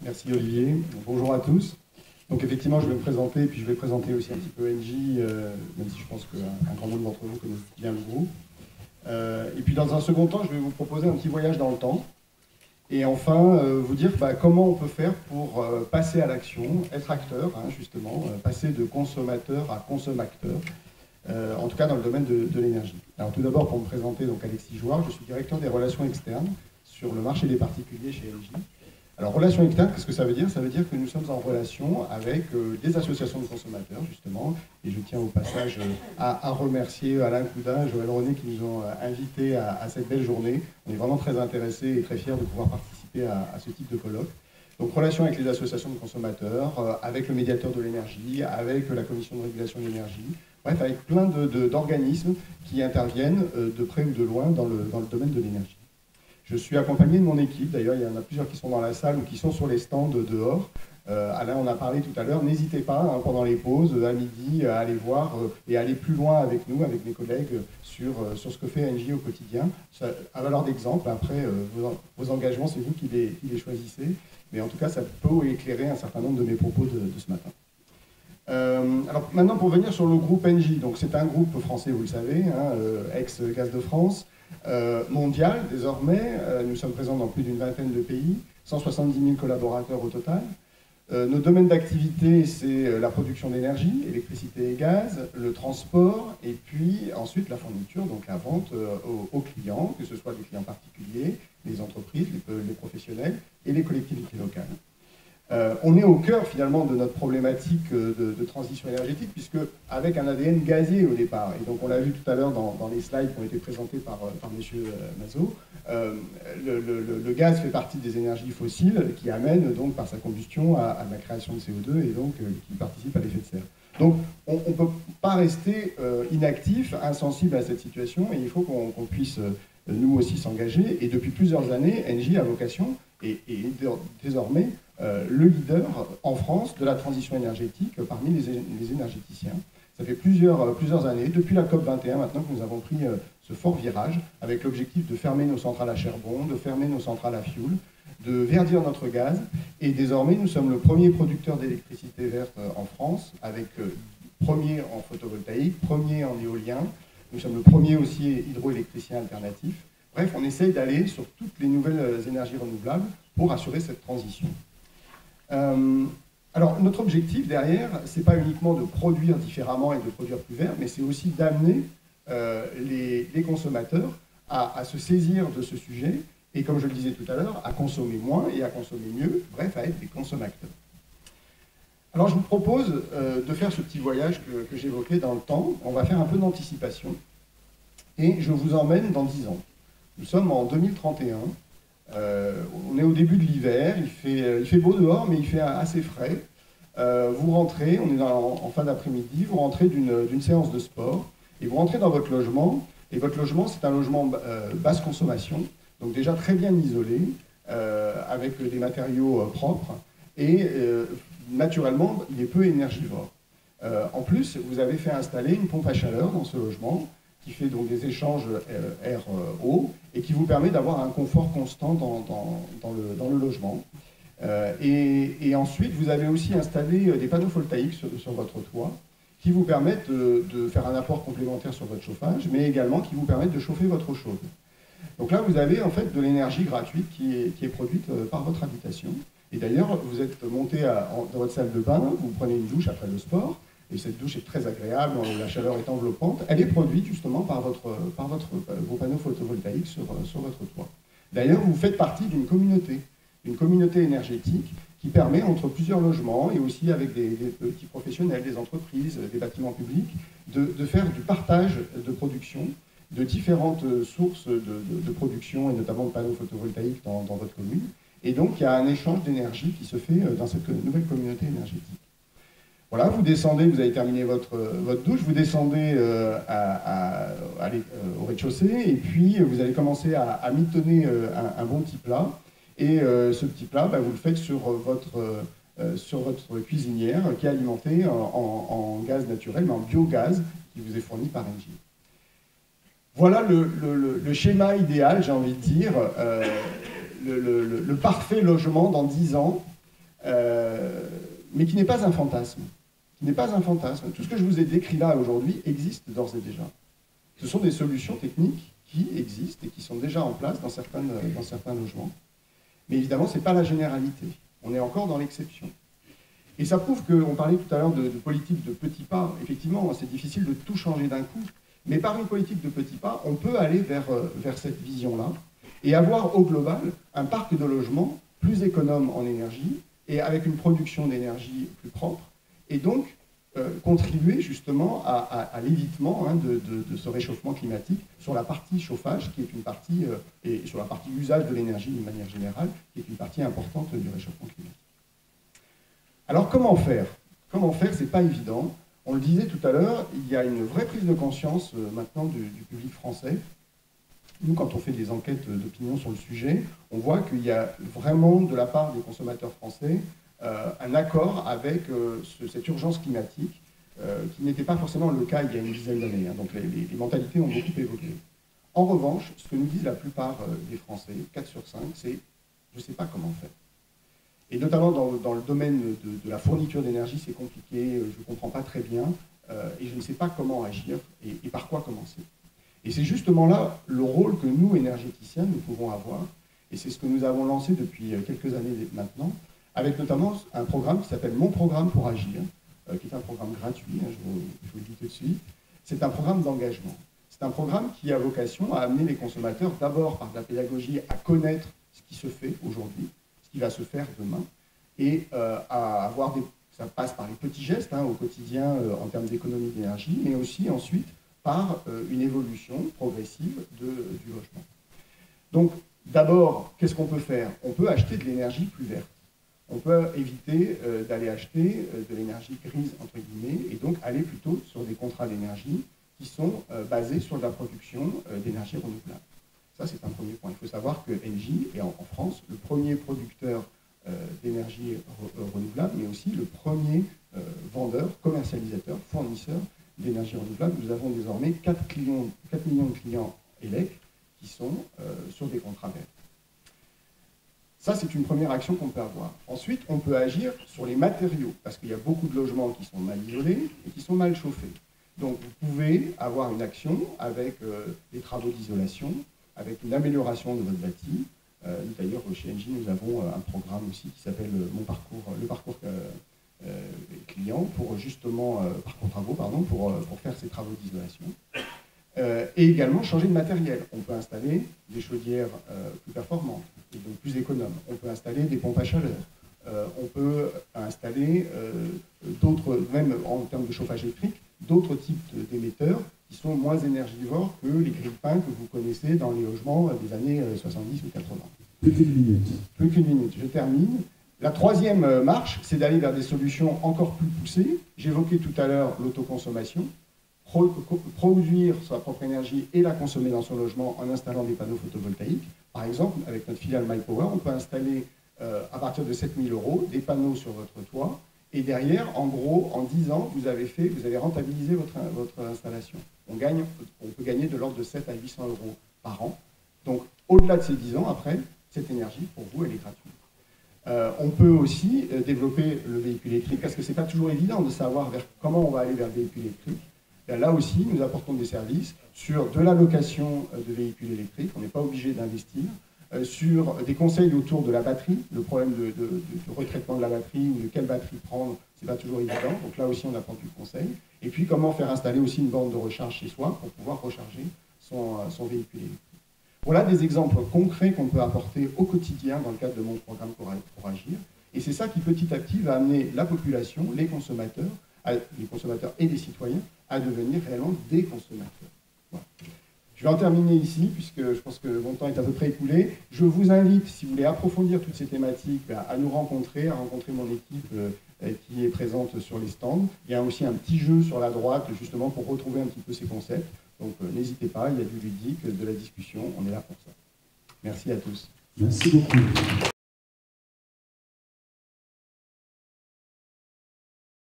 Merci Olivier. Bonjour à tous. Donc effectivement, je vais me présenter, puis je vais présenter aussi un petit peu Engie, même si je pense qu'un grand nombre d'entre vous connaissent bien le groupe. Et puis dans un second temps, je vais vous proposer un petit voyage dans le temps. Et enfin, vous dire comment on peut faire pour passer à l'action, être acteur, justement, passer de consommateur à consommateur, en tout cas dans le domaine de l'énergie. Alors tout d'abord, pour me présenter, donc Alexis Jouard, je suis directeur des relations externes sur le marché des particuliers chez Engie. Alors, relations externes, qu'est-ce que ça veut dire? Ça veut dire que nous sommes en relation avec des associations de consommateurs, justement, et je tiens au passage à remercier Alain Coudin et Joël René qui nous ont invités à cette belle journée. On est vraiment très intéressés et très fiers de pouvoir participer à ce type de colloque. Donc, relations avec les associations de consommateurs, avec le médiateur de l'énergie, avec la commission de régulation de l'énergie, bref, avec plein d'organismes qui interviennent de près ou de loin dans le domaine de l'énergie. Je suis accompagné de mon équipe, d'ailleurs il y en a plusieurs qui sont dans la salle ou qui sont sur les stands dehors. Alain en a parlé tout à l'heure, n'hésitez pas pendant les pauses, à midi, à aller voir et à aller plus loin avec nous, avec mes collègues, sur ce que fait Engie au quotidien. Ça, à valeur d'exemple, après vos engagements, c'est vous qui les choisissez, mais en tout cas ça peut éclairer un certain nombre de mes propos de ce matin. Alors maintenant pour venir sur le groupe Engie, donc c'est un groupe français, vous le savez, ex-Gaz de France, mondial désormais, nous sommes présents dans plus d'une vingtaine de pays, 170 000 collaborateurs au total. Nos domaines d'activité, c'est la production d'énergie, électricité et gaz, le transport, et puis ensuite la fourniture, donc la vente aux clients, que ce soit les clients particuliers, les entreprises, les professionnels et les collectivités locales. On est au cœur finalement de notre problématique de transition énergétique, puisque avec un ADN gazier au départ, et donc on l'a vu tout à l'heure dans les slides qui ont été présentés par M. Mazot, le gaz fait partie des énergies fossiles qui amènent donc par sa combustion à la création de CO2 et donc qui participent à l'effet de serre. Donc on ne peut pas rester inactif, insensible à cette situation, et il faut qu'on puisse nous aussi s'engager. Et depuis plusieurs années, Engie a vocation, et désormais, le leader en France de la transition énergétique parmi les énergéticiens. Ça fait plusieurs années, depuis la COP21 maintenant, que nous avons pris ce fort virage avec l'objectif de fermer nos centrales à charbon, de fermer nos centrales à fioul, de verdir notre gaz. Et désormais, nous sommes le premier producteur d'électricité verte en France, avec premier en photovoltaïque, premier en éolien. Nous sommes le premier aussi hydroélectricien alternatif. Bref, on essaye d'aller sur toutes les nouvelles énergies renouvelables pour assurer cette transition. Alors, notre objectif derrière, ce n'est pas uniquement de produire différemment et de produire plus vert, mais c'est aussi d'amener les consommateurs à se saisir de ce sujet et, comme je le disais tout à l'heure, à consommer moins et à consommer mieux, bref, à être des consommateurs. Alors, je vous propose de faire ce petit voyage que j'évoquais dans le temps. On va faire un peu d'anticipation et je vous emmène dans 10 ans. Nous sommes en 2031. On est au début de l'hiver, il fait beau dehors, mais il fait assez frais. Vous rentrez, on est en fin d'après-midi, vous rentrez d'une séance de sport, et vous rentrez dans votre logement, et votre logement, c'est un logement basse consommation, donc déjà très bien isolé, avec des matériaux propres, et naturellement, il est peu énergivore. En plus, vous avez fait installer une pompe à chaleur dans ce logement, qui fait donc des échanges air-eau et qui vous permet d'avoir un confort constant dans le logement. Et ensuite, vous avez aussi installé des panneaux photovoltaïques sur votre toit qui vous permettent de faire un apport complémentaire sur votre chauffage, mais également qui vous permettent de chauffer votre eau chaude. Donc là, vous avez en fait de l'énergie gratuite qui est produite par votre habitation. Et d'ailleurs, vous êtes monté dans votre salle de bain, vous prenez une douche après le sport, et cette douche est très agréable, la chaleur est enveloppante. Elle est produite justement par vos panneaux photovoltaïques sur votre toit. D'ailleurs, vous faites partie d'une communauté énergétique qui permet, entre plusieurs logements et aussi avec des petits professionnels, des entreprises, des bâtiments publics, de faire du partage de production de différentes sources de production et notamment de panneaux photovoltaïques dans votre commune. Et donc, il y a un échange d'énergie qui se fait dans cette nouvelle communauté énergétique. Voilà, vous descendez, vous avez terminé votre douche, vous descendez au rez-de-chaussée et puis vous allez commencer à mitonner un bon petit plat. Et ce petit plat, vous le faites sur votre cuisinière qui est alimentée en gaz naturel, mais en biogaz qui vous est fourni par Engie. Voilà le schéma idéal, j'ai envie de dire, le parfait logement dans 10 ans. mais qui n'est pas un fantasme. Qui n'est pas un fantasme. Tout ce que je vous ai décrit là aujourd'hui existe d'ores et déjà. Ce sont des solutions techniques qui existent et qui sont déjà en place dans certains logements. Mais évidemment, ce n'est pas la généralité. On est encore dans l'exception. Et ça prouve qu'on parlait tout à l'heure de politique de petits pas. Effectivement, c'est difficile de tout changer d'un coup. Mais par une politique de petits pas, on peut aller vers cette vision-là et avoir au global un parc de logements plus économe en énergie et avec une production d'énergie plus propre. Et donc, contribuer justement à l'évitement de ce réchauffement climatique sur la partie chauffage, qui est une partie, et sur la partie usage de l'énergie d'une manière générale, qui est une partie importante du réchauffement climatique. Alors comment faire? Comment faire? C'est pas évident. On le disait tout à l'heure, il y a une vraie prise de conscience maintenant du public français. Nous, quand on fait des enquêtes d'opinion sur le sujet, on voit qu'il y a vraiment de la part des consommateurs français un accord avec cette urgence climatique qui n'était pas forcément le cas il y a une dizaine d'années. Donc les mentalités ont beaucoup évolué. En revanche, ce que nous disent la plupart des Français, 4 sur 5, c'est « je ne sais pas comment faire ». Et notamment dans le domaine de la fourniture d'énergie, c'est compliqué, je ne comprends pas très bien, et je ne sais pas comment agir et par quoi commencer. Et c'est justement là le rôle que nous, énergéticiens, nous pouvons avoir, et c'est ce que nous avons lancé depuis quelques années maintenant, avec notamment un programme qui s'appelle Mon Programme pour Agir, qui est un programme gratuit, je vous le dis tout de suite. C'est un programme d'engagement. C'est un programme qui a vocation à amener les consommateurs, d'abord par de la pédagogie, à connaître ce qui se fait aujourd'hui, ce qui va se faire demain, et à avoir ça passe par les petits gestes au quotidien en termes d'économie d'énergie, mais aussi ensuite par une évolution progressive du logement. Donc, d'abord, qu'est-ce qu'on peut faire? On peut acheter de l'énergie plus verte. On peut éviter d'aller acheter de l'énergie grise, entre guillemets, et donc aller plutôt sur des contrats d'énergie qui sont basés sur de la production d'énergie renouvelable. Ça, c'est un premier point. Il faut savoir que Engie est en France le premier producteur d'énergie renouvelable, mais aussi le premier vendeur, commercialisateur, fournisseur d'énergie renouvelable. Nous avons désormais 4 millions de clients ELEC qui sont sur des contrats verts. Ça, c'est une première action qu'on peut avoir. Ensuite, on peut agir sur les matériaux, parce qu'il y a beaucoup de logements qui sont mal isolés et qui sont mal chauffés. Donc, vous pouvez avoir une action avec des travaux d'isolation, avec une amélioration de votre bâti. D'ailleurs, chez Engie, nous avons un programme aussi qui s'appelle le parcours client, pour justement, parcours travaux, pardon, pour faire ces travaux d'isolation. Et également changer de matériel. On peut installer des chaudières plus performantes, et donc plus économes. On peut installer des pompes à chaleur. On peut installer d'autres, même en termes de chauffage électrique, d'autres types d'émetteurs qui sont moins énergivores que les grille-pains que vous connaissez dans les logements des années 70 ou 80. Plus qu'une minute. Plus qu'une minute, je termine. La troisième marche, c'est d'aller vers des solutions encore plus poussées. J'évoquais tout à l'heure l'autoconsommation. Produire sa propre énergie et la consommer dans son logement en installant des panneaux photovoltaïques. Par exemple, avec notre filiale MyPower, on peut installer à partir de 7 000 € des panneaux sur votre toit. Et derrière, en gros, en 10 ans, vous avez rentabilisé votre installation. On peut gagner de l'ordre de 7 à 800 € par an. Donc, au-delà de ces 10 ans, après, cette énergie, pour vous, elle est gratuite. On peut aussi développer le véhicule électrique, parce que ce n'est pas toujours évident de savoir comment on va aller vers le véhicule électrique. Là aussi, nous apportons des services sur de la location de véhicules électriques, on n'est pas obligé d'investir, sur des conseils autour de la batterie, le problème du retraitement de la batterie ou de quelle batterie prendre, ce n'est pas toujours évident, donc là aussi on apporte du conseil. Et puis comment faire installer aussi une borne de recharge chez soi pour pouvoir recharger son véhicule électrique. Voilà des exemples concrets qu'on peut apporter au quotidien dans le cadre de mon programme pour agir. Et c'est ça qui petit à petit va amener la population, les consommateurs et les citoyens à devenir réellement des consommateurs. Voilà. Je vais en terminer ici, puisque je pense que mon temps est à peu près écoulé. Je vous invite, si vous voulez approfondir toutes ces thématiques, à nous rencontrer, à rencontrer mon équipe qui est présente sur les stands. Il y a aussi un petit jeu sur la droite, justement, pour retrouver un petit peu ces concepts. Donc n'hésitez pas, il y a du ludique, de la discussion, on est là pour ça. Merci à tous. Merci beaucoup.